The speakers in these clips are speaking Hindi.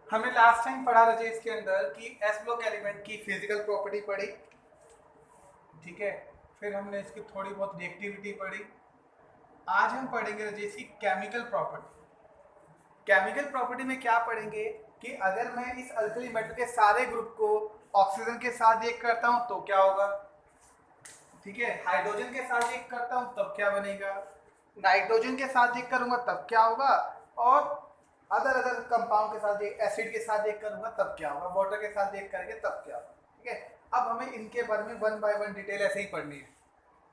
हमने लास्ट टाइम पढ़ा रहे इसके अंदर कि एस ब्लॉक एलिमेंट की फिजिकल प्रॉपर्टी पढ़ी, ठीक है। फिर हमने इसकी थोड़ी बहुत रिएक्टिविटी पढ़ी। आज हम पढ़ेंगे इसकी केमिकल प्रॉपर्टी। केमिकल प्रॉपर्टी में क्या पढ़ेंगे कि अगर मैं इस अल्कली मेटल के सारे ग्रुप को ऑक्सीजन के साथ रिएक्ट करता हूं तो क्या होगा, ठीक है। हाइड्रोजन के साथ रिएक्ट करता हूं तब क्या बनेगा, नाइट्रोजन के साथ रिएक्ट करूंगा तब क्या होगा, और अदर अदर कंपाउंड के साथ एसिड के साथ रिएक्ट करूंगा तब क्या होगा, वाटर के साथ रिएक्ट करेंगे तब क्या होगा, ठीक है। अब हमें इनके बारे में वन बाय वन डिटेल ऐसे ही पढ़नी है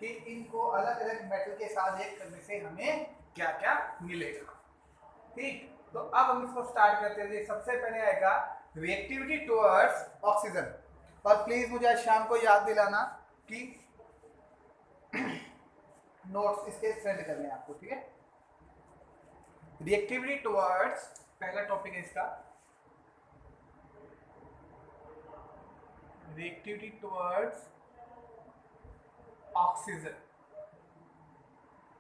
कि इनको अलग अलग मेटल के साथ रिएक्ट करने से हमें क्या क्या मिलेगा, ठीक। तो अब हम इसको स्टार्ट करते हैं। सबसे पहले आएगा रिएक्टिविटी टुवर्ड्स ऑक्सीजन। और प्लीज मुझे आज शाम को याद दिलाना कि नोट्स इसके सेंड करने हैं आपको, ठीक है। रिएक्टिविटी टुवर्ड्स पहला टॉपिक है इसका, रिएक्टिविटी टुवर्ड्स ऑक्सीजन।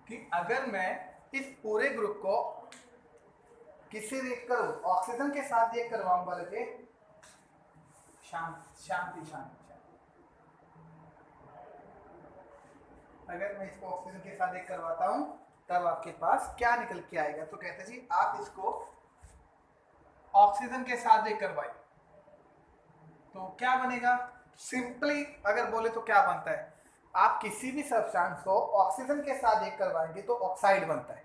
कि अगर मैं इस पूरे ग्रुप को किससे रिएक्ट करूं, ऑक्सीजन के साथ रिएक्ट करवाऊंगा, लगे शांति शांति शांति। अगर मैं इसको ऑक्सीजन के साथ रिएक्ट करवाता हूं तब आपके पास क्या निकल के आएगा, तो कहते हैं जी आप इसको ऑक्सीजन के साथ रिएक्ट करवाइए तो क्या बनेगा। सिंपली अगर बोले तो क्या बनता है, आप किसी भी सब्सटेंस को ऑक्सीजन के साथ रिएक्ट करवाएंगे तो ऑक्साइड बनता है।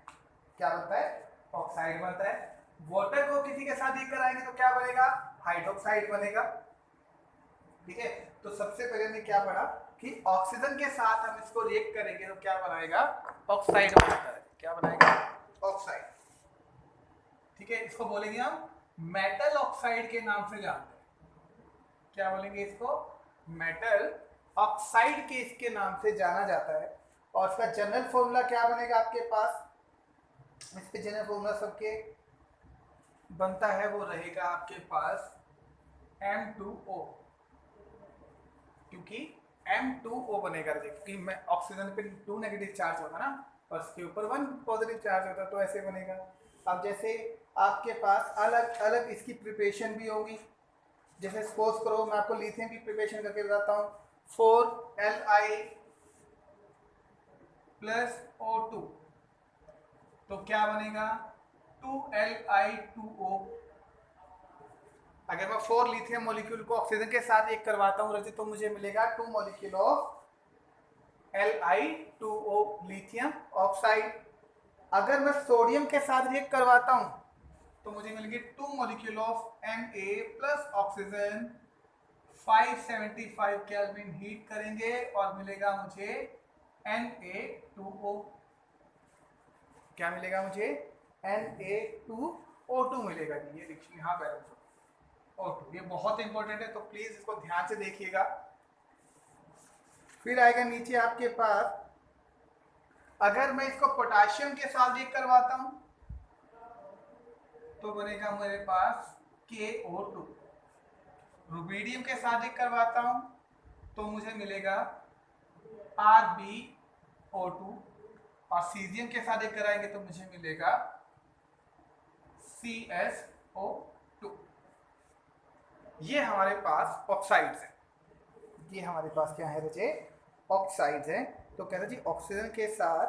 क्या बनता है, ऑक्साइड बनता है। वाटर को किसी के साथ रिएक्ट कराएंगे तो क्या बनेगा, हाइड्रोक्साइड बनेगा, ठीक है। तो सबसे पहले हमने क्या पढ़ा कि ऑक्सीजन के साथ हम इसको रिएक्ट करेंगे तो क्या बनाएगा, ऑक्साइड बनाता है। क्या बनाएगा, ऑक्साइड, ठीक है। इसको बोलेंगे हम मेटल ऑक्साइड के नाम से जानते हैं। क्या बोलेंगे इसको, मेटल ऑक्साइड के इसके नाम से जाना जाता है। और इसका जनरल फॉर्मूला क्या बनेगा आपके पास, इसके जनरल फॉर्मूला सबके बनता है वो रहेगा आपके पास M2O, क्योंकि M2O बनेगा, क्योंकि मैं ऑक्सीजन पे 2 नेगेटिव चार्ज होगा ना और इसके ऊपर 1 पॉजिटिव चार्ज होता है, तो ऐसे बनेगा। अब जैसे आपके पास अलग अलग इसकी प्रिपरेशन भी होगी, जैसे सपोज करो मैं आपको लिथियम की प्रिपरेशन करके बताता हूँ, 4Li प्लस O2 तो क्या बनेगा 2Li2O। अगर मैं 4 लिथियम मॉलिक्यूल को ऑक्सीजन के साथ एक करवाता हूँ रजित तो मुझे मिलेगा 2 molecule of Li2O lithium oxide. अगर मैं सोडियम के साथ रिएक्ट करवाता हूँ तो मुझे मिलेंगे 2 molecule of Na plus oxygen. 575 kelvin heat करेंगे और मिलेगा मुझे Na2O। क्या मिलेगा मुझे, Na2O2 मिलेगा जी। ये देखिए यहाँ बैलेंस O2, ये बहुत इंपॉर्टेंट है तो प्लीज इसको ध्यान से देखिएगा। फिर आएगा नीचे आपके पास, अगर मैं इसको पोटेशियम के साथ रिएक्ट करवाता हूं तो बनेगा मेरे पास KO2। रुबीडियम के साथ रिएक्ट करवाता हूं तो मुझे मिलेगा RbO2, और सीजियम के साथ रिएक्ट कराएंगे तो मुझे मिलेगा CSO2। ये हमारे पास ऑक्साइड्स हैं, ये हमारे पास क्या है बच्चे, ऑक्साइड्स हैं। तो कहते हैं जी ऑक्सीजन के साथ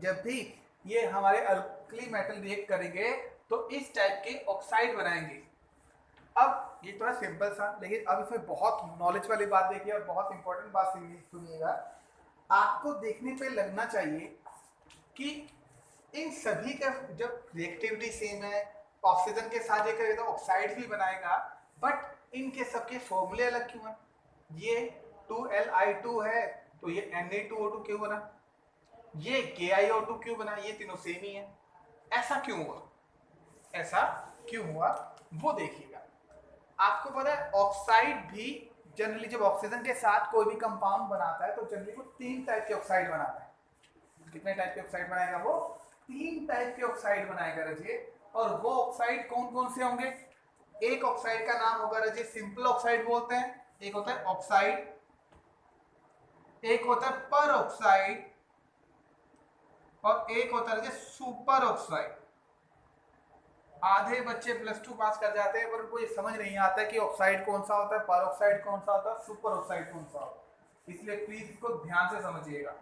जब भी ये हमारे अल्कली मेटल रिएक्ट करेंगे तो इस टाइप के ऑक्साइड बनाएंगे। अब ये थोड़ा सिंपल सा, लेकिन अब इसमें बहुत नॉलेज वाली बात देखिए और बहुत इंपॉर्टेंट बात सुनिएगा। आपको देखने पे लगना चाहिए कि इन सभी का जब रिएक्टिविटी सेम है, ऑक्सीजन के साथ ये करेगा तो ऑक्साइड भी बनाएगा, बट इनके सबके फॉर्मूले अलग क्यों हैं। ये 2Li2 है तो ये Na2O2 क्यों बना, ये KiO2 क्यों बना, ये तीनों सेम ही है। ऐसा क्यों हुआ, ऐसा क्यों हुआ वो देखिएगा। आपको पता है ऑक्साइड भी जनरली जब ऑक्सीजन के साथ कोई भी कंपाउंड बनाता है तो जनरली वो 3 टाइप के ऑक्साइड बनाता है। कितने टाइप के ऑक्साइड बनाएगा वो, 3 टाइप के ऑक्साइड बनाएगा रजिए। और वो ऑक्साइड कौन कौन से होंगे, एक ऑक्साइड का नाम होगा रजिए सिंपल ऑक्साइड बोलते हैं, एक होता है ऑक्साइड, एक होता है पर ऑक्साइड, और एक होता है सुपर ऑक्साइड। आधे बच्चे +2 पास कर जाते हैं पर उनको ये समझ नहीं आता कि ऑक्साइड कौन सा होता है, पर ऑक्साइड कौन सा होता है, सुपर ऑक्साइड कौन सा होता है। इसलिए प्लीज इसको ध्यान से समझिएगा।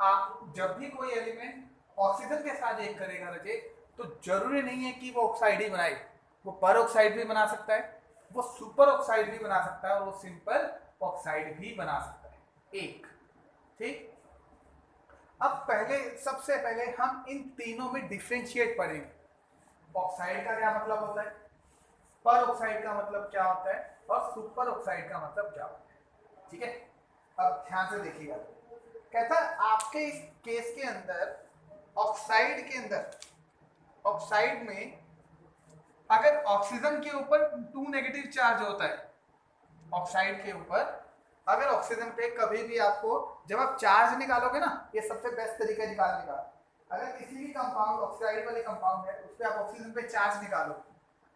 आप जब भी कोई एलिमेंट ऑक्सीजन के साथ रिएक्ट करेगा रजे, तो जरूरी नहीं है कि वो ऑक्साइड ही बनाए, वो पर ऑक्साइड भी बना सकता है, वो सुपर ऑक्साइड भी बना सकता है, और वो सिंपल ऑक्साइड भी बना सकता है। एक ठीक। अब पहले सबसे पहले हम इन तीनों में डिफरेंशिएट पढ़ेंगे। ऑक्साइड का क्या मतलब होता है, पर ऑक्साइड का मतलब क्या होता है, और सुपर ऑक्साइड का मतलब क्या होता है। ठीक है, अब ध्यान से देखिएगा। कहता है आपके इस केस के अंदर ऑक्साइड के अंदर, ऑक्साइड में अगर ऑक्सीजन के ऊपर 2 नेगेटिव चार्ज होता है, ऑक्साइड के ऊपर अगर ऑक्सीजन पे कभी भी आपको, जब आप चार्ज निकालोगे ना, ये सबसे बेस्ट तरीका है निकालने का। अगर किसी भी कंपाउंड, ऑक्साइड वाले कंपाउंड है, उस पर आप ऑक्सीजन पे चार्ज निकालो,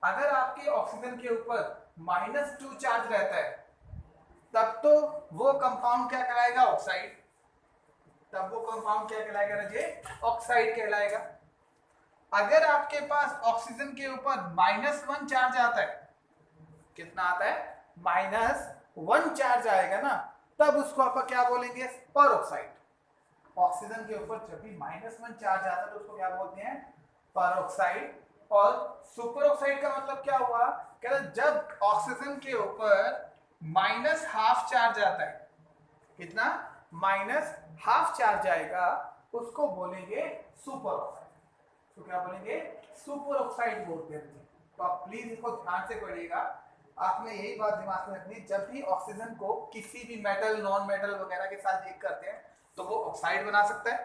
अगर आपके ऑक्सीजन के ऊपर -2 चार्ज रहता है, तब तो वो कंपाउंड क्या कहलाएगा, ऑक्साइड। तब वो कंपाउंड क्या कहलाएगा रजे, ऑक्साइड कहलाएगा। अगर आपके पास ऑक्सीजन के ऊपर -1 चार्ज आता है, कितना आता है, -1 चार्ज आएगा ना, तब उसको आप क्या बोलेंगे, पर ऑक्साइड। ऑक्सीजन के ऊपर जब भी -1 चार्ज आता है तो उसको क्या बोलते हैं, पर ऑक्साइड। और सुपर ऑक्साइड का मतलब क्या हुआ, कहते हैं जब ऑक्सीजन के ऊपर -½ चार्ज आता है, कितना, -½ चार्ज आएगा, उसको बोलेंगे सुपर ऑक्साइड। तो क्या बोलेंगे, सुपर ऑक्साइड बोलते हैं। तो आप प्लीज इसको ध्यान से पढ़िएगा। आपने यही बात दिमाग में रखनी, जब भी ऑक्सीजन को किसी भी मेटल, नॉन मेटल वगैरह के साथ रिएक्ट करते हैं, तो वो ऑक्साइड बना सकता है,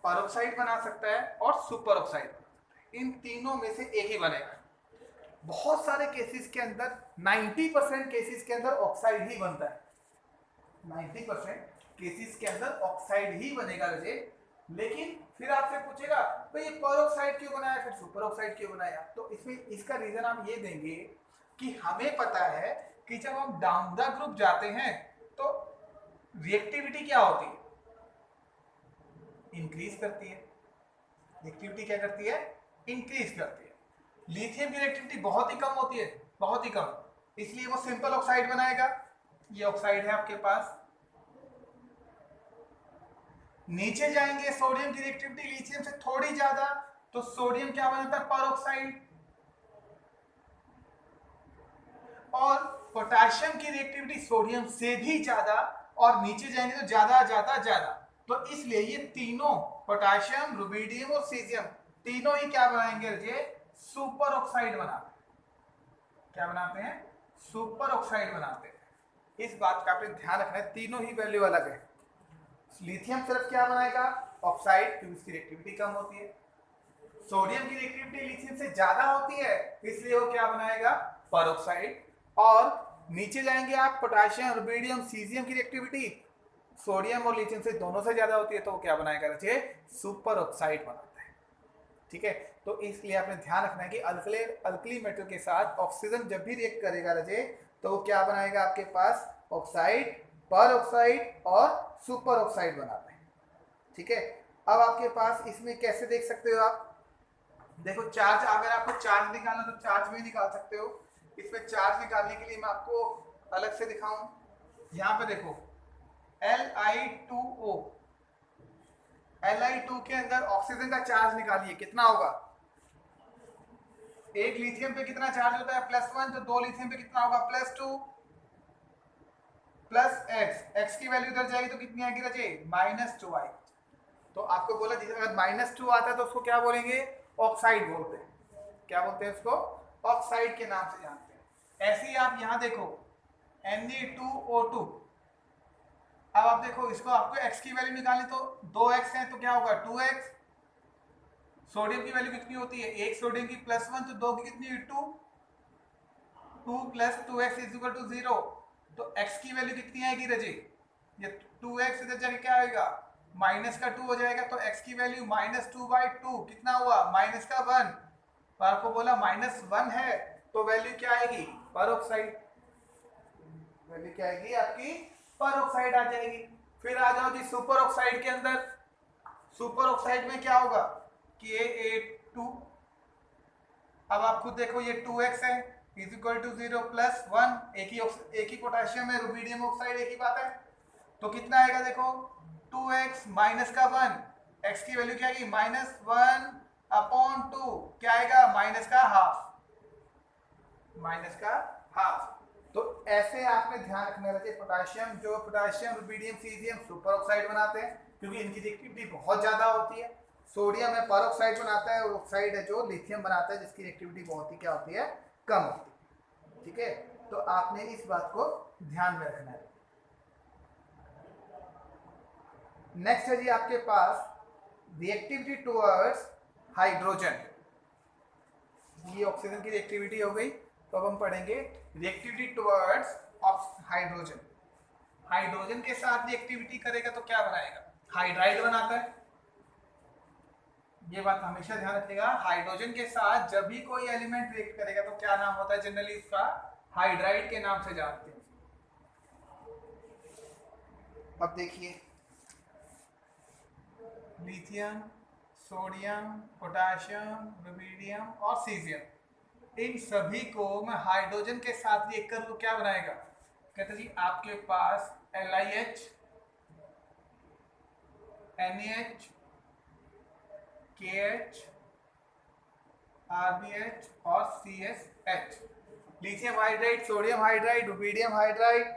पर ऑक्साइड बना सकता है, और सुपर ऑक्साइड बना सकता है। इन तीनों में से एक ही बनेगा। बहुत सारे केसेस के अंदर, 90% केसेस के अंदर ऑक्साइड ही बनता है। 90% केसेस के अंदर ऑक्साइड ही बनेगा रजे। लेकिन फिर आपसे पूछेगा तो ये पर ऑक्साइड क्यों बनाया, फिर सुपर ऑक्साइड क्यों बनाया, तो इसमें इसका रीजन हम ये देंगे कि हमें पता है कि जब हम डाउन द ग्रुप जाते हैं तो रिएक्टिविटी क्या होती है, इंक्रीज करती है। रिएक्टिविटी क्या करती है, इंक्रीज करती है। लिथियम की रिएक्टिविटी बहुत ही कम होती है, बहुत ही कम, इसलिए वो सिंपल ऑक्साइड बनाएगा। ये ऑक्साइड है आपके पास। नीचे जाएंगे, सोडियम की रिएक्टिविटी लिथियम से थोड़ी ज्यादा, तो सोडियम क्या बनाता है, पर ऑक्साइड। और पोटेशियम की रिएक्टिविटी सोडियम से भी ज्यादा, और नीचे जाएंगे तो ज्यादा ज्यादा ज्यादा। तो इसलिए ये तीनों, पोटेशियम, रुबिडियम और सीजियम, तीनों ही क्या बनाएंगे, ये सुपर ऑक्साइड बनाते हैं। क्या बनाते हैं, सुपर ऑक्साइड बनाते हैं। इस बात का आपने ध्यान रखना है, तीनों ही वैल्यू अलग है। लिथियम सिर्फ क्या बनाएगा, ऑक्साइड, क्योंकि उसकी रिएक्टिविटी कम होती है। सोडियम की रिएक्टिविटी लिथियम से ज्यादा होती है, इसलिए वो क्या बनाएगा, पर ऑक्साइड। और नीचे जाएंगे आप, पोटेशियम, रुबिडियम, सीजियम की रिएक्टिविटी सोडियम और लिथियम से दोनों से ज्यादा होती है, तो वो क्या बनाएगा रचे, सुपर ऑक्साइड बनाता है। ठीक है, तो इसलिए आपने ध्यान रखना है कि अल्कली मेटल के साथ ऑक्सीजन जब भी रिएक्ट करेगा रजे, तो वो क्या बनाएगा आपके पास, ऑक्साइड, पर ऑक्साइड और सुपर ऑक्साइड बनाता है। ठीक है, अब आपके पास इसमें कैसे देख सकते हो आप, देखो चार्ज, अगर आपको चार्ज निकालना तो चार्ज में निकाल सकते हो। इसमें चार्ज निकालने के लिए मैं आपको अलग से दिखाऊं, यहाँ पे देखो Li2O, Li2 के अंदर ऑक्सीजन का चार्ज निकालिए, कितना होगा, एक लिथियम पे कितना चार्ज होता है, +1, तो 2 लिथियम पे कितना होगा, +2 प्लस x की वैल्यू इधर जाएगी तो कितनी आएगी रजे, -2 आएगी। तो आपको बोला अगर -2 आता है तो उसको क्या बोलेंगे, ऑक्साइड बोलते हैं। क्या बोलते हैं उसको, ऑक्साइड के नाम से जानते हैं। ऐसे ही आप यहाँ देखो Na2O2, अब आप देखो इसको, आपको x की वैल्यू निकालनी, तो 2x है तो क्या होगा, 2x। सोडियम की वैल्यू कितनी होती है, एक सोडियम की +1, तो 2 की कितनी हुई, 2, 2 + 2x = 0। तो x की वैल्यू कितनी आएगी रजी, ये 2x इधर जाके क्या आएगा, -2 हो जाएगा, तो x की वैल्यू -2/2 कितना हुआ, -1। तो आपको बोला -1 है, तो वैल्यू क्या आएगी, पर ऑक्साइड। वैल्यू क्या आएगी आपकी, पर ऑक्साइड आ जाएगी। फिर आ जाओ जी सुपर ऑक्साइड के अंदर। सुपर ऑक्साइड में क्या होगा कि A2 अब आप खुद देखो ये 2x है इज इक्वल टू 0 प्लस 1, एक ही पोटेशियम है, रुबीडियम ऑक्साइड एक ही बात है। तो कितना आएगा देखो 2x माइनस का 1, x की वैल्यू क्या आएगी -1/2, क्या आएगा माइनस का हाफ, तो ऐसे आपने ध्यान रखना है। Potassium rubidium caesium super oxide बनाते हैं क्योंकि इनकी रिएक्टिविटी बहुत ज्यादा होती है। सोडियम है पर ऑक्साइड बनाता है, और ऑक्साइड है जो लिथियम बनाता है जिसकी रिएक्टिविटी बहुत ही क्या होती है, कम होती है। ठीक है, तो आपने इस बात को ध्यान में रखना है। नेक्स्ट है जी आपके पास रिएक्टिविटी टुवर्ड्स हाइड्रोजन। ये ऑक्सीजन की रिएक्टिविटी हो गई, तो अब हम पढ़ेंगे रिएक्टिविटी टुवर्ड्स हाइड्रोजन। हाइड्रोजन के साथ रिएक्टिविटी करेगा तो क्या बनाएगा, हाइड्राइड बनाता है। ये बात हमेशा ध्यान रखिएगा, हाइड्रोजन के साथ जब भी कोई एलिमेंट रिएक्ट करेगा तो क्या नाम होता है, जनरली इसका हाइड्राइड के नाम से जानते हैं। अब देखिए लिथियम, सोडियम, पोटेशियम, रुबीडियम और सीजियम, इन सभी को मैं हाइड्रोजन के साथ रिएक्ट करूं तो क्या बनाएगा, कहते जी आपके पास LiH, NaH, KH, RBH और CSH। Lithium hydride, sodium hydride, rubidium hydride,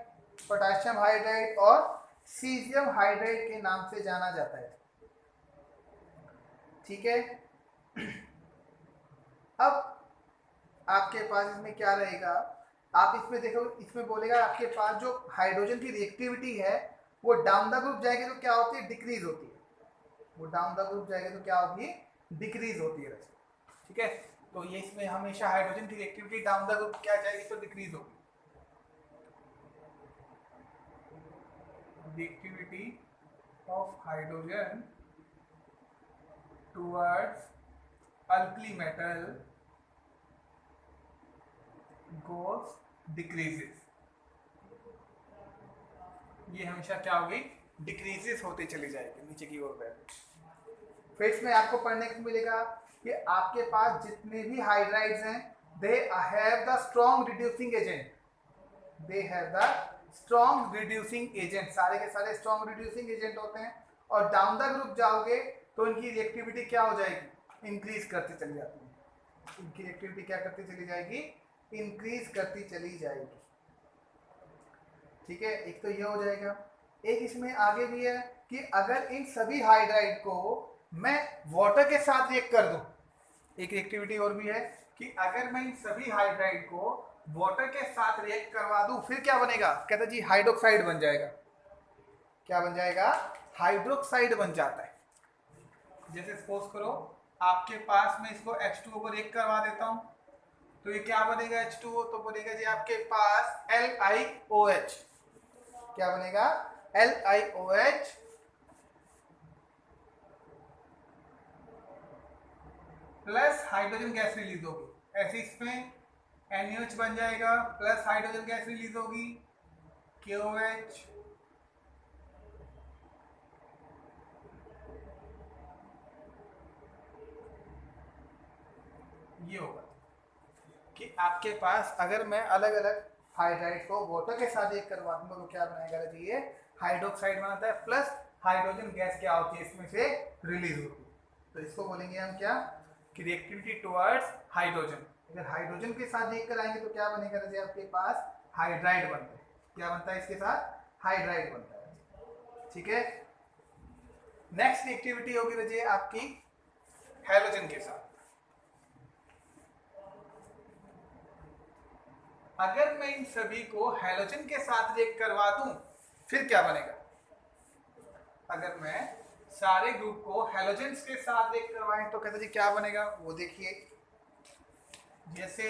potassium hydride और सीजियम हाइड्राइड के नाम से जाना जाता है। ठीक है, अब आपके पास इसमें क्या रहेगा, आप इसमें देखो, इसमें बोलेगा आपके पास जो हाइड्रोजन की रिएक्टिविटी है वो डाउन द ग्रुप जाएगी तो क्या होती है, डिक्रीज होती है। वो डाउन द ग्रुप जाएगी तो क्या होगी, डिक्रीज होती है। ठीक है, तो ये इसमें हमेशा हाइड्रोजन की रिएक्टिविटी डाउन द ग्रुप क्या जाएगी, तो डिक्रीज होगी। Reactivity of hydrogen towards alkali metal goes decreases. ये हमेशा क्या होगी, डिक्रीजेस होते चली जाएगी नीचे की ओर वैल्यू। फिर इसमें आपको पढ़ने को मिलेगा कि आपके पास जितने भी हाइड्राइड्स हैं they have the strong reducing agent, सारे के सारे स्ट्रॉन्ग रिड्यूसिंग एजेंट होते हैं। और डाउन द ग्रुप जाओगे तो इनकी रिएक्टिविटी क्या हो जाएगी, इंक्रीज करती चली जाती है। इनकी रिएक्टिविटी क्या करती चली जाएगी, इंक्रीज करती चली जाएगी। ठीक है, एक तो ये हो जाएगा। एक इसमें आगे भी है कि अगर इन सभी हाइड्राइड को मैं वाटर के साथ रिएक्ट कर दूं, एक रिएक्टिविटी और भी है कि अगर मैं इन सभी हाइड्राइड को वाटर के साथ रिएक्ट करवा दूं फिर क्या बनेगा, कहता जी हाइड्रोक्साइड बन जाएगा। क्या बन जाएगा, हाइड्रोक्साइड बन जाता है। जैसे सपोज करो आपके पास में इसको H2O को रिएक्ट करवा देता हूं तो ये क्या बनेगा, H2O तो बनेगा जी आपके पास LiOH। क्या बनेगा, LiOH plus hydrogen gas release होगी। ऐसे इसमें NaOH बन जाएगा प्लस हाइड्रोजन गैस रिलीज होगी KOH, ये होगा कि आपके पास अगर मैं अलग अलग हाइड्राइड को वाटर के साथ एक करवा दूंगा तो क्या बनाएगा जी, ये हाइड्रोक्साइड बनाता है प्लस हाइड्रोजन गैस क्या होती है इसमें से रिलीज होती है। तो इसको बोलेंगे हम क्या, कि रिएक्टिविटी टुवर्ड्स हाइड्रोजन। अगर हाइड्रोजन के साथ एक कराएंगे तो क्या बनेगा जी, आपके पास हाइड्राइड बनता है। क्या बनता है इसके साथ, हाइड्राइड बनता है। ठीक है, नेक्स्ट रिएक्टिविटी होगी रजी आपकी हैलोजन के साथ। अगर मैं इन सभी को हैलोजन के साथ रिएक्ट करवा दूं फिर क्या बनेगा, अगर मैं सारे ग्रुप को हैलोजेंस के साथ रिएक्ट करवाएं तो कहते जी क्या बनेगा, वो देखिए जैसे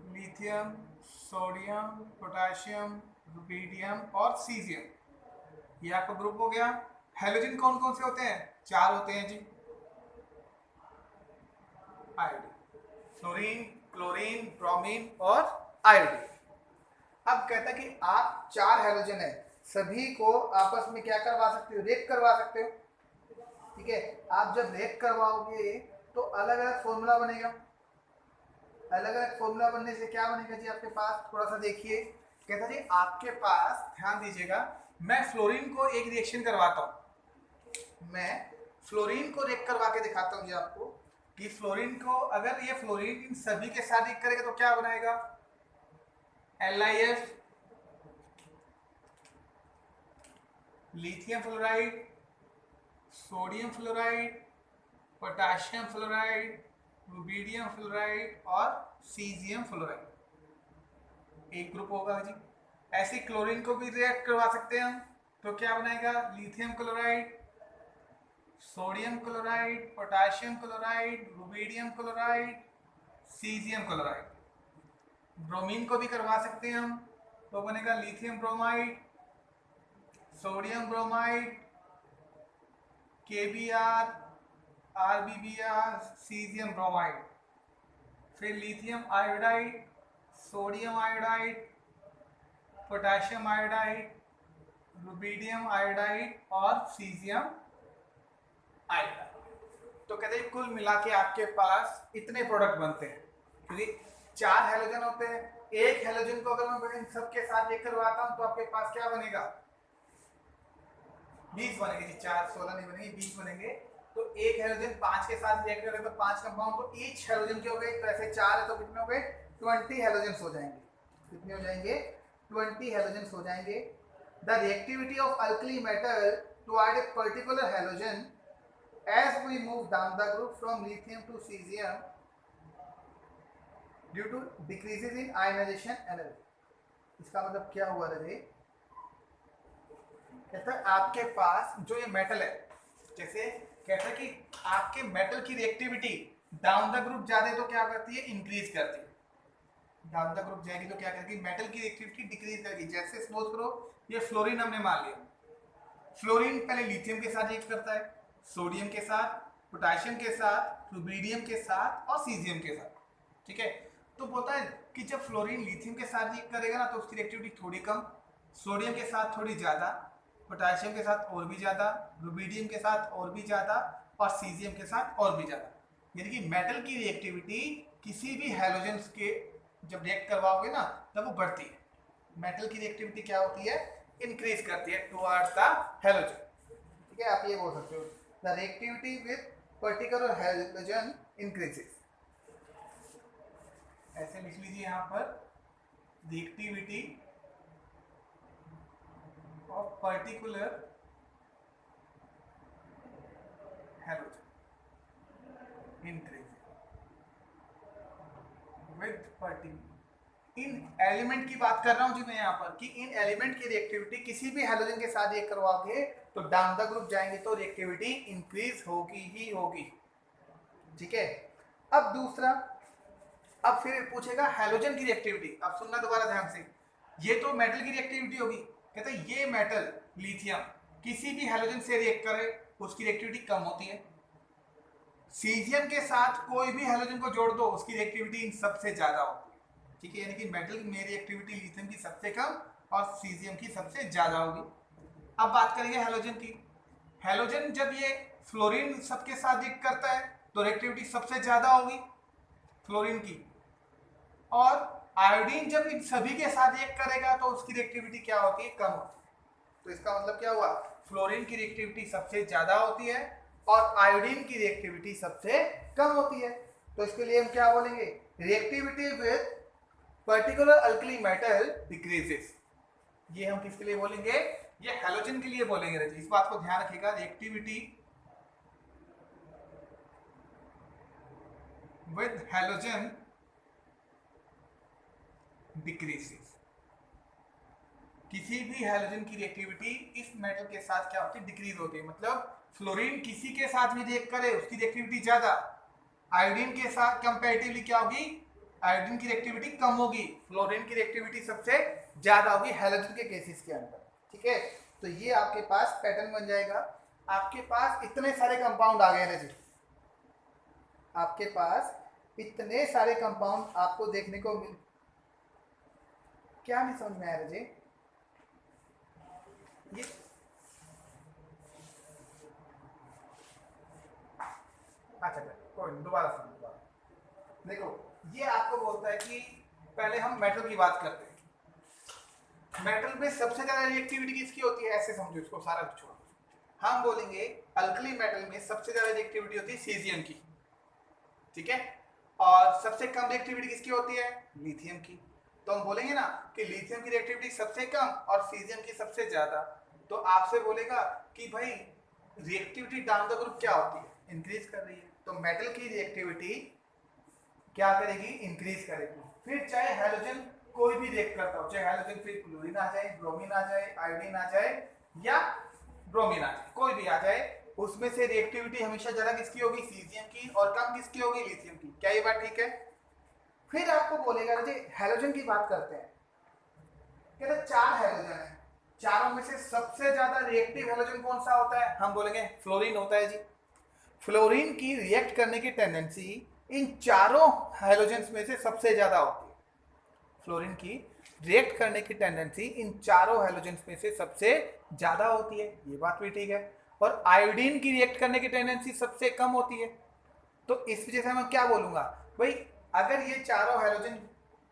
लिथियम, सोडियम, पोटेशियम, रुबीडियम और सीजियम, ये आपका ग्रुप हो गया। हैलोजन कौन कौन से होते हैं, 4 होते हैं जी, आयोडीन, फ्लोरीन, क्लोरीन, ब्रोमीन और आयोडीन। अब कहता है कि आप 4 हैलोजन है, सभी को आपस में क्या करवा सकते हो, रिएक्ट करवा सकते हो। ठीक है, आप जब रिएक्ट करवाओगे तो अलग अलग फॉर्मूला बनेगा। अलग अलग फॉर्मूला बनने से क्या बनेगा जी आपके पास, थोड़ा सा देखिए। कहता जी आपके पास, ध्यान दीजिएगा, मैं फ्लोरीन को एक रिएक्शन करवाता हूं, मैं फ्लोरीन को रिएक्ट करवा के दिखाता हूं जी आपको कि फ्लोरीन को, अगर ये फ्लोरीन इन सभी के साथ रिएक्ट करेगा तो क्या बनाएगा, LiF, lithium fluoride, sodium fluoride, potassium fluoride, rubidium fluoride और सीजियम फ्लोराइड, एक ग्रुप होगा जी। ऐसे क्लोरीन को भी रिएक्ट करवा सकते हैं हम, तो क्या बनाएगा, lithium chloride, sodium chloride, potassium chloride, rubidium chloride, caesium chloride. Bromine को भी करवा सकते हैं हम, तो बनेगा lithium bromide, sodium bromide, KBr, RBBr, caesium bromide. फिर lithium iodide, sodium iodide, potassium iodide, rubidium iodide और सीजियम आयोडाइड। तो कहते हैं कुल मिला के आपके पास इतने प्रोडक्ट बनते हैं, क्योंकि 4 हेलोजन होते हैं। एक हेलोजन को अगर मैं इन सबके साथ एक करवाता हूं तो आपके पास क्या बनेगा, 20 बनेंगे जी, 4 16 नहीं बनेंगे, 20 बनेंगे। तो एक हेलोजन 5 के साथ रिएक्ट करेगा तो 5 कंपाउंड, तो ईच हेलोजन के हो गए, तो ऐसे 4 है तो कितने हो गए, 20 हेलोजन हो जाएंगे। कितने हो जाएंगे, 20 हेलोजन हो जाएंगे। The reactivity of alkali metal toward a particular halogen as we move down the group from lithium to cesium due to decreases in ionization energy। इसका मतलब क्या हुआ रे, कहता है आपके पास जो ये मेटल है, जैसे कहता है कि आपके मेटल की रिएक्टिविटी डाउन द ग्रुप ज्यादा है तो क्या करती है, इंक्रीज करती है। डाउन द ग्रुप जाएगी तो क्या करेगी, मेटल की रिएक्टिविटी डिक्रीज करेगी। जैसे सपोज करो ये फ्लोरीन हमने मान लिया, फ्लोरीन पहले लिथियम के साथ रिएक्ट करता है, सोडियम के साथ, पोटेशियम के साथ, रुबिडियम के साथ और सीजियम के साथ, ठीक है। तो बोलता है कि जब फ्लोरीन लिथियम के साथ रिएक्ट करेगा ना तो उसकी रिएक्टिविटी थोड़ी कम, सोडियम के साथ थोड़ी ज़्यादा, पोटेशियम के साथ और भी ज़्यादा, रुबिडियम के साथ और भी ज़्यादा और सीजियम के साथ और भी ज़्यादा। यानी कि मेटल की रिएक्टिविटी किसी भी हेलोजन के जब रिएक्ट करवाओगे ना तब वो बढ़ती है। मेटल की रिएक्टिविटी क्या होती है, इंक्रीज करती है टुवर्ड्स द हेलोजन, ठीक है। आप ये बोल सकते हो the reactivity with particular halogen increases. ऐसे लिख लीजिए यहाँ पर, reactivity of particular halogen increase with particular. In element की बात कर रहा हूं जी मैं यहाँ पर, कि इन एलिमेंट की रिएक्टिविटी किसी भी हेलोजन के साथ रिएक्ट करवाओगे तो डाउन द ग्रुप जाएंगे तो रिएक्टिविटी इंक्रीज होगी ही होगी, ठीक है। अब दूसरा, अब फिर पूछेगा हेलोजन की रिएक्टिविटी। अब सुनना दोबारा ध्यान से, ये तो मेटल की रिएक्टिविटी होगी, कहते हैं ये मेटल लिथियम किसी भी हेलोजन से रिएक्ट करे उसकी रिएक्टिविटी कम होती है। सीजियम के साथ कोई भी हेलोजन को जोड़ दो उसकी रिएक्टिविटी इन सबसे ज्यादा होती है, ठीक है। यानी कि मेटल में रिएक्टिविटी लिथियम की सबसे कम और सीजियम की सबसे ज्यादा होगी। अब बात करेंगे हेलोजन की। हेलोजन जब ये फ्लोरीन सबके साथ रिएक्ट करता है तो रिएक्टिविटी सबसे ज्यादा होगी फ्लोरीन की, और आयोडीन जब इन सभी के साथ रिएक्ट करेगा तो उसकी रिएक्टिविटी क्या होती है, कम होती है। तो इसका मतलब क्या हुआ, फ्लोरीन की रिएक्टिविटी सबसे ज्यादा होती है और आयोडीन की रिएक्टिविटी सबसे कम होती है। तो इसके लिए हम क्या बोलेंगे, reactivity with particular alkali metal decreases. ये हम किसके लिए बोलेंगे, ये हेलोजन के लिए बोलेंगे। इस बात को ध्यान रखिएगा, रिएक्टिविटी विद हेलोजन डिक्रीजेस। किसी भी हेलोजन की रिएक्टिविटी इस मेटल के साथ क्या होती है, डिक्रीज होती है। मतलब फ्लोरीन किसी के साथ भी रिएक्ट करे उसकी रिएक्टिविटी ज्यादा, आयोडीन के साथ कंपैरेटिवली क्या होगी, आयोडीन की रिएक्टिविटी कम होगी, फ्लोरीन की रिएक्टिविटी सबसे ज्यादा होगी हेलोजन के केसेस के अंदर, ठीक है। तो ये आपके पास पैटर्न बन जाएगा। आपके पास इतने सारे कंपाउंड आ गए ना जी, आपके पास इतने सारे कंपाउंड आपको देखने को मिल, क्या नहीं समझ में आया जी ये, अच्छा कोई दोबारा सुनो, दोबारा देखो। ये आपको बोलता है कि पहले हम मेटल की बात करते हैं। मेटल में सबसे ज्यादा रिएक्टिविटी किसकी होती है, ऐसे समझो इसको, सारा कुछ छोड़ो। हम बोलेंगे अल्कली मेटल में सबसे ज्यादा रिएक्टिविटी होती है सीजियम की, ठीक है। और सबसे कम रिएक्टिविटी किसकी होती है, लिथियम की। तो हम बोलेंगे ना कि लिथियम की रिएक्टिविटी सबसे कम और सीजियम की सबसे ज्यादा। तो आपसे बोलेगा कि भाई रिएक्टिविटी डाउन द ग्रुप क्या होती है, इंक्रीज कर रही है। तो मेटल की रिएक्टिविटी क्या करेगी, इंक्रीज करेगी। फिर चाहे हाइड्रोजन कोई भी रिएक्ट करता हो, चाहे हाइड्रोजन फिर क्लोरीन आ जाए, ब्रोमीन आ जाए, आयोडीन आ जाए या ब्रोमीन आ जाए, कोई भी आ जाए, उसमें से रिएक्टिविटी हमेशा ज्यादा किसकी होगी, सीजियम की, और कम किसकी होगी, लिथियम की। क्या ये बात ठीक है? फिर आपको बोलेगा जी हैलोजन की बात करते हैं। कहते 4 हैलोजन है, चारों में से सबसे ज्यादा रिएक्टिव हैलोजन कौन सा होता है, हम बोलेंगे फ्लोरीन होता है जी। फ्लोरीन की रिएक्ट करने की टेंडेंसी इन चारों हैलोजेंस में से सबसे ज्यादा होती है। फ्लोरीन की रिएक्ट करने की टेंडेंसी इन चारों हैलोजेंस में से सबसे ज्यादा होती है, ये बात भी ठीक है। और आयोडीन की रिएक्ट करने की टेंडेंसी सबसे कम होती है। तो इस वजह से मैं क्या बोलूंगा भाई, अगर ये चारों हैलोजन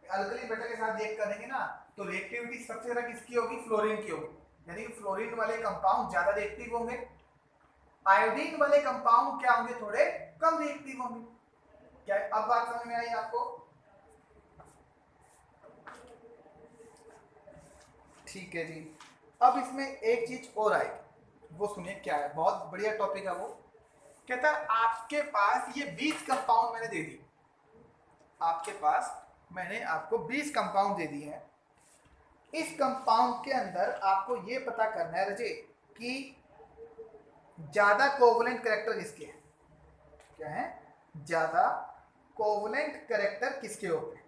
अल्कली मेटल के साथ रिएक्ट करेंगे ना, तो रिएक्टिविटी सबसे ज्यादा किसकी होगी, फ्लोरीन की होगी। यानी कि फ्लोरीन वाले कंपाउंड ज्यादा रिएक्टिव होंगे, आयोडीन वाले कंपाउंड क्या होंगे, थोड़े कम रिएक्टिव होंगे। क्या अब बात समझ में आई आपको? ठीक है जी। अब इसमें एक चीज और आएगी, वो सुनिए क्या है, बहुत बढ़िया टॉपिक है वो। कहता है आपके पास ये 20 कंपाउंड मैंने दे दी, आपके पास मैंने आपको 20 कंपाउंड दे दिए हैं। इस कंपाउंड के अंदर आपको ये पता करना है रजे कि ज्यादा कोवलेंट कैरेक्टर किसके हैं। क्या है, ज्यादा कोवलेंट कैरेक्टर किसके होते हैं।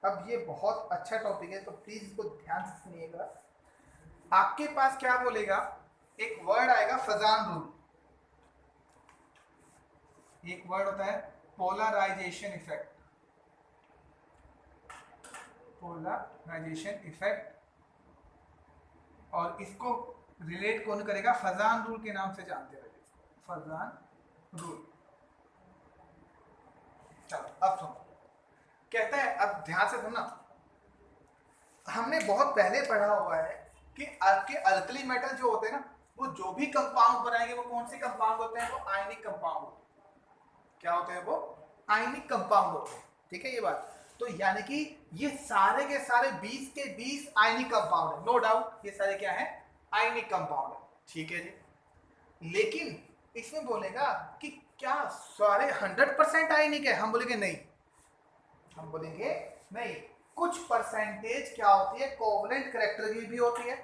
अब ये बहुत अच्छा टॉपिक है, तो प्लीज इसको ध्यान से सुनिएगा। आपके पास क्या बोलेगा, एक वर्ड आएगा फजान रूल, एक वर्ड होता है पोलराइजेशन इफेक्ट, पोलराइजेशन इफेक्ट, और इसको रिलेट कौन करेगा, फजान रूल के नाम से जानते रहे, फजान रूल। चलो अब सुनो, कहता है, अब ध्यान से सुनना, हमने बहुत पहले पढ़ा हुआ है कि आपके अल्कली मेटल जो होते हैं ना, वो जो भी कंपाउंड बनाएंगे वो कौन से कंपाउंड होते हैं, वो आयनिक कंपाउंड होते हैं। क्या होते हैं वो, आयनिक कंपाउंड होते हैं, ठीक है ये बात। तो यानी कि ये सारे के सारे 20 के 20 आयनिक कंपाउंड है, नो डाउट ये सारे क्या है, आयनिक कंपाउंड है, ठीक है जी। लेकिन इसमें बोलेगा कि क्या सारे 100% आयनिक है, हम बोलेंगे नहीं, हम बोलेंगे नहीं, कुछ परसेंटेज क्या होती है, कोवलेंट कैरेक्टर की भी होती है,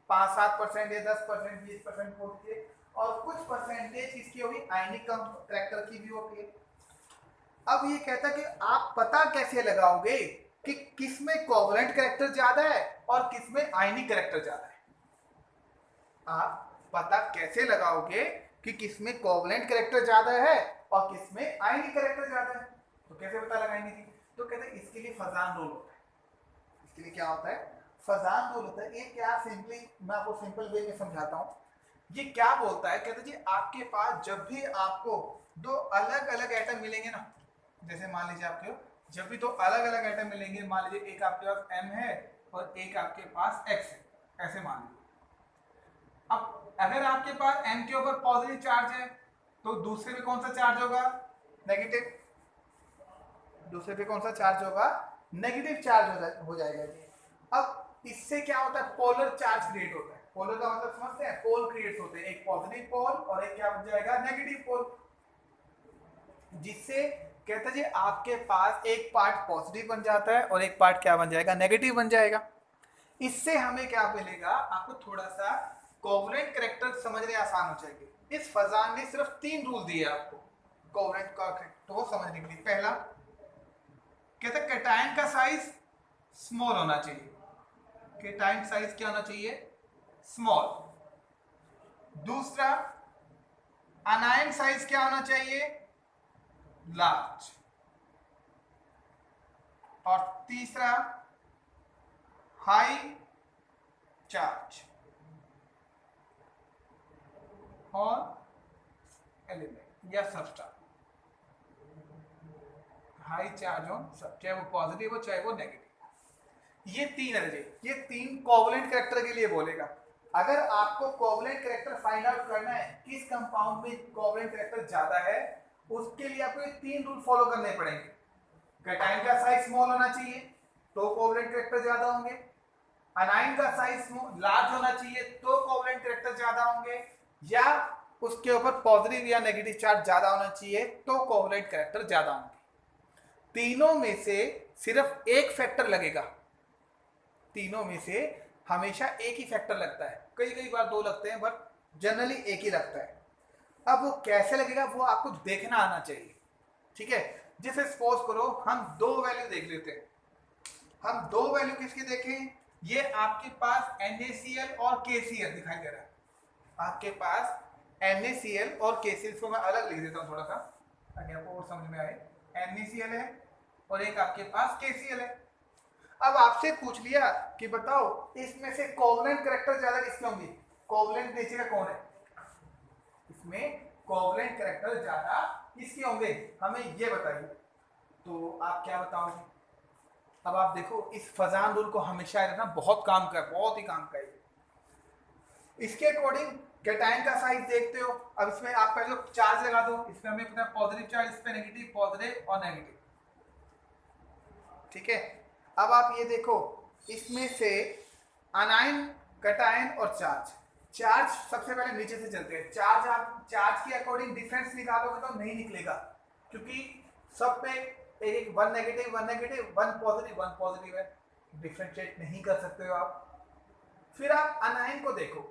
5-7% या 10%, 20% होती है, और कुछ परसेंटेज इसकी होगी आयनिक कैरेक्टर की भी होती है। अब ये कहता है कि आप पता कैसे लगाओगे कि किसमें कोवलेंट कैरेक्टर ज्यादा है और किसमें आयनिक कैरेक्टर ज्यादा है। आप पता कैसे लगाओगे कि किसमें कोवलेंट कैरेक्टर ज्यादा है और किसमें आयनिक कैरेक्टर ज्यादा है, तो कैसे पता लगाएंगे जी? तो कहते हैं इसके लिए फजान रूल होता है। इसके लिए क्या होता है, फजान रूल होता है। ये क्या, सिंपली मैं आपको सिंपल वे में समझाता हूँ। ये क्या बोलता है, कहते जी आपके पास जब भी आपको दो अलग अलग एटम मिलेंगे ना, जैसे मान लीजिए आपके जब भी दो अलग अलग एटम मिलेंगे, मान लीजिए एक आपके पास M है और एक आपके पास X है, ऐसे मान लीजिए। अब अगर आपके पास M के ऊपर पॉजिटिव चार्ज है तो दूसरे पे कौन सा चार्ज होगा, नेगेटिव। दूसरे पे कौन सा चार्ज होगा, नेगेटिव चार्ज हो जाएगा जी। अब इससे क्या होता है, पोलर चार्ज क्रिएट होता है। पोलर का मतलब समझते हैं, पोल क्रिएट होते हैं, एक पॉजिटिव पोल और एक क्या बन जाएगा, नेगेटिव पोल। जिससे कहता है जी आपके पास एक पार्ट पॉजिटिव बन जाता है और एक पार्ट क्या बन जाएगा, नेगेटिव बन जाएगा। इससे हमें क्या मिलेगा, आपको थोड़ा सा कोवलेंट कैरेक्टर समझने आसान हो जाएगी। इस फजान ने सिर्फ 3 रूल दिए आपको कोवलेंट का तो समझने के लिए। पहला कहता है कैटायन का साइज स्मॉल होना चाहिए, कैटायन साइज क्या होना चाहिए, स्मॉल। दूसरा अनायन साइज क्या होना चाहिए, लार्ज। और तीसरा हाई चार्ज और एलिमेंट या सबस्टार। हाई चार्ज ऑन सब, चाहे वो पॉजिटिव हो चाहे वो नेगेटिव। ये तीन है, ये तीन कोवलेंट कैरेक्टर के लिए बोलेगा। अगर आपको कोवलेंट कैरेक्टर फाइंड आउट करना है किस कंपाउंड में कोवलेंट कैरेक्टर ज्यादा है, उसके लिए आपको ये तीन रूल फॉलो करने पड़ेंगे। कैटाइन का साइज स्मॉल होना चाहिए तो कोवलेंट कैरेक्टर ज्यादा होंगे, अनाइन का साइज लार्ज होना चाहिए तो कोवलेंट कैरेक्टर ज्यादा होंगे, या उसके ऊपर पॉजिटिव या नेगेटिव चार्ज ज्यादा होना चाहिए तो कोवलेंट कैरेक्टर ज्यादा होंगे। तीनों में से सिर्फ एक फैक्टर लगेगा, तीनों में से हमेशा एक ही फैक्टर लगता है, कई कई बार दो लगते हैं बट जनरली एक ही लगता है। अब वो कैसे लगेगा वो आपको देखना आना चाहिए, ठीक है। जैसे सपोज करो हम दो वैल्यू देख लेते हैं, हम दो वैल्यू किसके देखें, ये आपके पास NaCl और KCl दिखाई दे रहा है, आपके पास NaCl और KCl को मैं अलग लिख देता हूँ थोड़ा सा ताकि आपको और समझ में आए। NaCl है और एक आपके पास KCl है। अब आपसे पूछ लिया कि बताओ इसमें से कोवलेंट कैरेक्टर ज्यादा किसके होंगे, कोवलेंट नेचर का कौन है, इसमें कोवलेंट कैरेक्टर ज्यादा किसके होंगे, हमें ये बताइए। तो आप क्या बताओगे। अब आप देखो इस फजान रूल को हमेशा याद रखना, बहुत काम का, बहुत ही काम का है। इसके अकॉर्डिंग कैटाइन का साइज देखते हो। अब इसमें आप पहले चार्ज लगा दो, इसमें हमें पता है पॉजिटिव चार्ज, इस पे नेगेटिव, पॉजिटिव और नेगेटिव, ठीक है। अब आप ये देखो इसमें से अनाइन, कैटाइन और चार्ज, चार्ज सबसे पहले नीचे से चलते हैं। चार्ज आप चार्ज के अकॉर्डिंग डिफरेंस निकालोगे तो नहीं निकलेगा, क्योंकि सब पे एक वन नेगेटिव वन पॉजिटिव है, डिफरेंशिएट नहीं कर सकते हो आप। फिर आप अनाइन को देखो,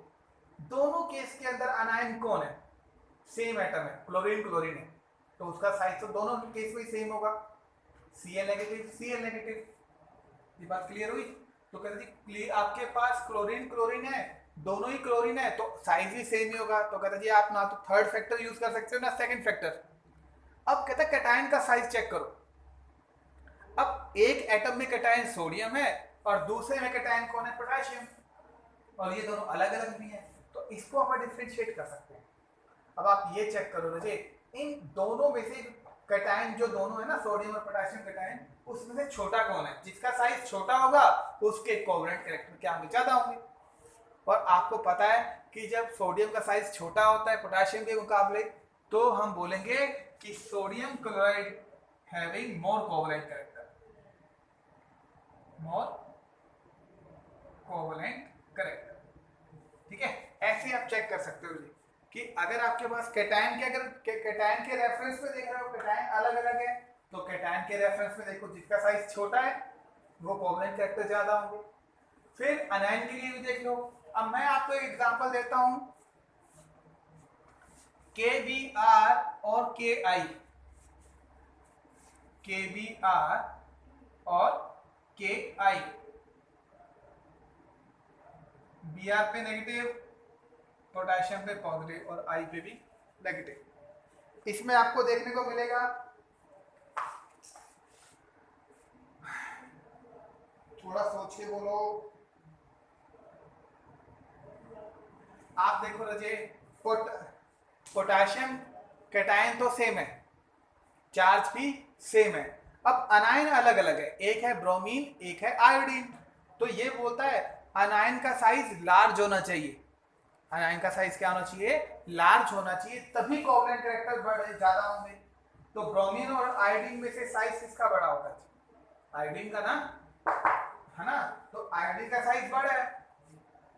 दोनों केस के अंदर अनाइन कौन है, सेम एटम है, क्लोरीन क्लोरीन है, तो उसका साइज तो दोनों केस में सेम होगा, Cl नेगेटिव। ये बात क्लियर हुई। तो कहते जी आपके पास क्लोरीन क्लोरीन है, दोनों ही क्लोरीन है तो साइज भी सेम ही होगा, तो कहते जी आप ना तो थर्ड फैक्टर यूज कर सकते हो ना सेकंड फैक्टर। अब कहता है कैटाइन का साइज चेक करो। अब एक एटम में कैटाइन सोडियम है और दूसरे में कैटाइन कौन है, पोटेशियम, और ये दोनों अलग अलग भी है, तो इसको आप डिफरेंशिएट कर सकते हैं। अब आप ये चेक करो मुझे, इन दोनों में से कैटाइन जो दोनों है ना, सोडियम और पोटेशियम कैटाइन, उसमें से छोटा कौन है, जिसका साइज छोटा होगा उसके कोवलेंट कैरेक्टर क्या होंगे, ज्यादा होंगे। और आपको पता है कि जब सोडियम का साइज छोटा होता है पोटेशियम के मुकाबले, तो हम बोलेंगे कि sodium chloride having more covalent character, more covalent character, ठीक है। ऐसे आप चेक कर सकते हो जी कि अगर आपके पास कैटाइन के, अगर कैटाइन के रेफरेंस में देख रहे हो कैटाइन अलग अलग है, तो कैटाइन के रेफरेंस में देखो जिसका साइज छोटा है वो कोवलेंट कैरेक्टर ज्यादा होंगे। फिर अनाइन के लिए भी देख लो। अब मैं आपको एक एग्जांपल देता हूं, KBr और KI, KBr और KI, Br पे नेगेटिव, पोटेशियम पे पॉजिटिव और I पे भी नेगेटिव। इसमें आपको देखने को मिलेगा, थोड़ा सोच के बोलो, आप देखो रजे, पोटेशियम कैटाइन तो सेम है, चार्ज भी सेम है। अब अनायन अलग अलग है, एक है ब्रोमीन एक है आयोडीन, तो ये बोलता है अनायन का साइज लार्ज होना चाहिए, अनायन का साइज क्या होना चाहिए, लार्ज होना चाहिए, तभी कोवलेंट कैरेक्टर बड़े ज्यादा होंगे। तो ब्रोमीन और आयोडीन में से साइज किसका बड़ा होता है, आयोडीन का ना, है ना, तो आयोडीन का साइज बड़ा है,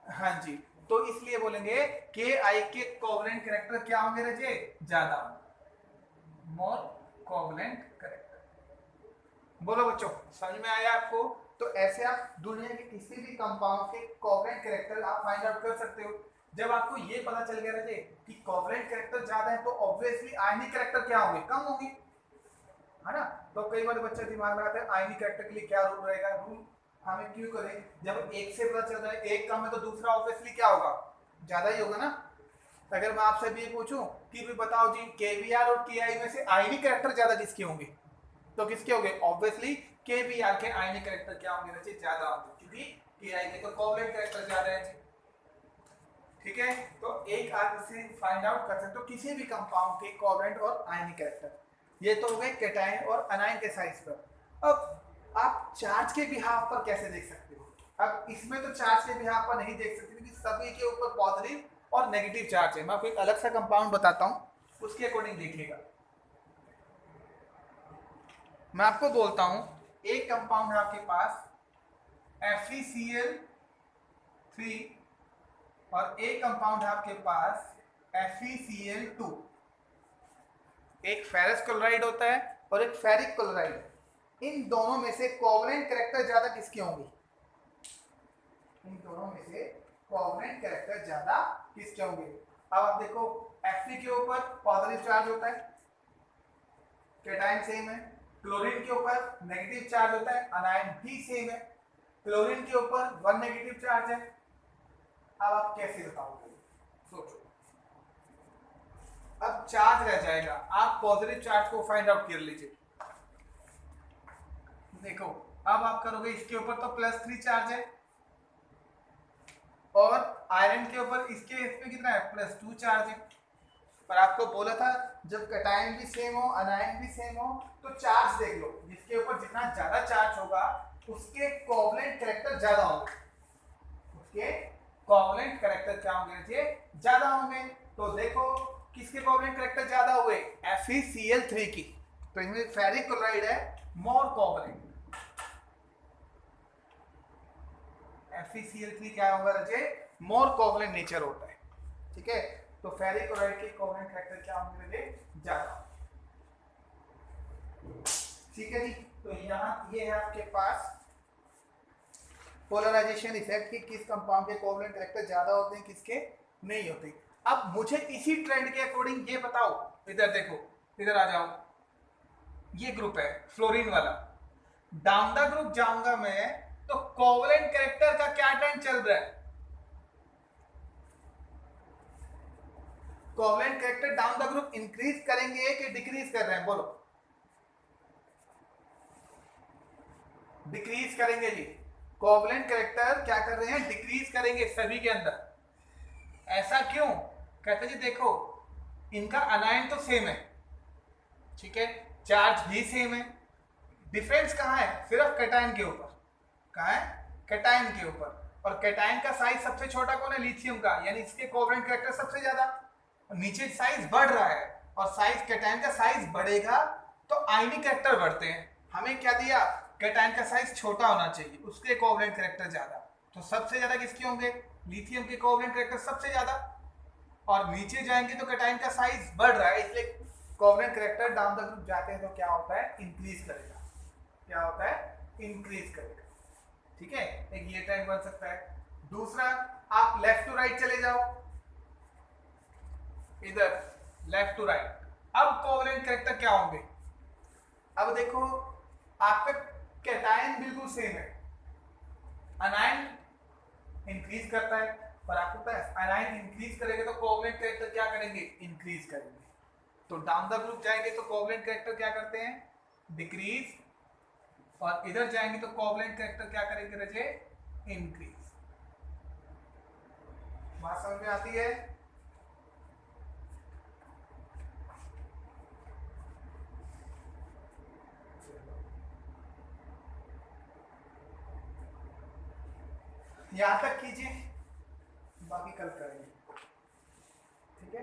हाँ जी, तो इसलिए बोलेंगे के आई के कोवलेंट कैरेक्टर क्या होंगे रजे, ज्यादा होंगे, मोर कोवलेंट कैरेक्टर। बोलो बच्चों समझ में आया आपको। तो ऐसे आप दुनिया के किसी भी कंपाउंड के कोवलेंट कैरेक्टर आप फाइंड आउट कर सकते हो। जब आपको ये पता चल गया रहे कि कोवलेंट कैरेक्टर ज्यादा है तो ऑब्वियसली आयनिक कैरेक्टर क्या होंगे, कम होंगे, है ना। तो कई बार बच्चे दिमाग लगाते हैं आयनिक कैरेक्टर के लिए क्या रूल रहेगा, रूल हमें क्यों करें, जब एक से पता चल रहा है एक कम है तो दूसरा ऑब्वियसली क्या होगा, ज्यादा ही होगा ना। अगर मैं आपसे भी पूछूं कि भी बताओ जी KBr और KI में से आयनिक कैरेक्टर ज्यादा किसके होंगे, तो किसके होंगे, ऑब्वियसली KBr के आयनिक कैरेक्टर क्या होंगे बच्चे, ज्यादा होंगे, क्योंकि KI के तो कोवलेंट कैरेक्टर ज्यादा है, ठीक है। तो एक आप इसे फाइंड आउट कर सकते हो किसी भी कंपाउंड के कोवलेंट और आयनिक कैरेक्टर। ये तो हो गए कैटायन और अनायन के साइज पर। अब आप चार्ज के बिहाफ पर कैसे देख सकते हो? अब इसमें तो चार्ज के बिहाफ पर नहीं देख सकते क्योंकि सभी के ऊपर पॉजिटिव और नेगेटिव चार्ज है। मैं आपको एक अलग सा कंपाउंड बताता हूँ, उसके अकॉर्डिंग देखिएगा। मैं आपको बोलता हूँ एक कंपाउंड है आपके पास FeCl3 और एक कंपाउंड है आपके पास FeCl2। एक फेरस क्लोराइड होता है और एक फेरिक क्लोराइड। इन दोनों में से कोवलेंट कैरेक्टर ज्यादा किसके होंगे? इन दोनों में से कोवलेंट कैरेक्टर ज्यादा किसके होंगे? अब आप देखो Fe के ऊपर पॉजिटिव चार्ज होता है, कैटायन सेम है। क्लोरीन के ऊपर नेगेटिव चार्ज होता है, अनायन भी सेम है। क्लोरीन के ऊपर 1 नेगेटिव चार्ज है। अब आप कैसे बताओगे? सोचो। अब चार्ज रह जाएगा, आप पॉजिटिव चार्ज को फाइंड आउट कर लीजिए। देखो अब आप करोगे, इसके ऊपर तो +3 चार्ज है और आयरन के ऊपर इसके इसमें कितना है? +2 चार्ज है। पर आपको बोला था जब कैटायन भी सेम हो अनायन भी सेम हो तो चार्ज देख लो, जिसके ऊपर जितना ज्यादा चार्ज होगा उसके कोवलेंट कैरेक्टर ज्यादा होंगे। उसके कोवलेंट कैरेक्टर क्या होंगे? ज्यादा होंगे। तो देखो किसके कोवलेंट कैरेक्टर ज्यादा हुए? FeCl3 की। तो इनमें फेरिक क्लोराइड है मोर कोवलेंट। FeCl3 क्या होगा रजे? मोर कोवलेंट नेचर होता है। ठीक है, तो फेरिक क्लोराइड के कोवलेंट कैरेक्टर क्या होंगे रजे? ज्यादा। ठीक है जी, तो यहाँ ये है आपके पास पोलराइजेशन इफेक्ट कि किस कंपाउंड के कोवलेंट कैरेक्टर ज्यादा होते हैं, किसके नहीं होते। अब मुझे इसी ट्रेंड के अकॉर्डिंग ये बताओ, इधर देखो, इधर आ जाओ। ये ग्रुप है फ्लोरीन वाला, डाउन द ग्रुप जाऊंगा मैं तो कोवलेंट कैरेक्टर का क्या ट्रेंड चल रहा है? Covalent character down the group increase करेंगे कि डिक्रीज कर रहे हैं? बोलो। डिक्रीज करेंगे जी। कोवलेंट कैरेक्टर क्या कर रहे हैं? डिक्रीज करेंगे सभी के अंदर। ऐसा क्यों? कहते जी देखो इनका अनायन तो सेम है, ठीक है, चार्ज भी सेम है, डिफरेंस कहाँ है? सिर्फ कैटायन के ऊपर। कहाँ है? कैटायन के ऊपर। और कैटायन का साइज सबसे छोटा कौन है? लिथियम का, यानी इसके कोवलेंट कैरेक्टर सबसे ज्यादा। नीचे साइज बढ़ रहा है और साइज कैटायन का साइज बढ़ेगा तो आयनिक कैरेक्टर बढ़ते हैं। हमें क्या दिया? कैटायन का साइज छोटा होना चाहिए, उसके कोवलेंट कैरेक्टर ज्यादा। तो सबसे ज्यादा किसके होंगे? लिथियम के कोवलेंट कैरेक्टर सबसे ज्यादा। और नीचे जाएंगे तो कैटायन का साइज बढ़ रहा है, इसलिए covalent character down the group जाते हैं तो क्या होता है? इंक्रीज करेगा। क्या होता है? इंक्रीज करेगा। ठीक है, एक ये ट्रेंड बन सकता है। दूसरा, आप लेफ्ट टू राइट चले जाओ, इधर लेफ्ट टू राइट। अब कोवलेंट कैरेक्टर क्या होंगे? अब देखो आपका कैटायन बिल्कुल सेम है, अनायन इंक्रीज करता है, पर आपको पता है अनायन इंक्रीज करेंगे तो कोवलेंट कैरेक्टर क्या करेंगे? इंक्रीज करेंगे। तो डाउन द ग्रुप जाएंगे तो कोवलेंट कैरेक्टर क्या करते हैं? डिक्रीज। और इधर जाएंगे तो कोवलेंट कैरेक्टर क्या करेंगे रजे? इंक्रीज। बात समझ में आती है? यहां तक कीजिए, बाकी कल करेंगे। ठीक है।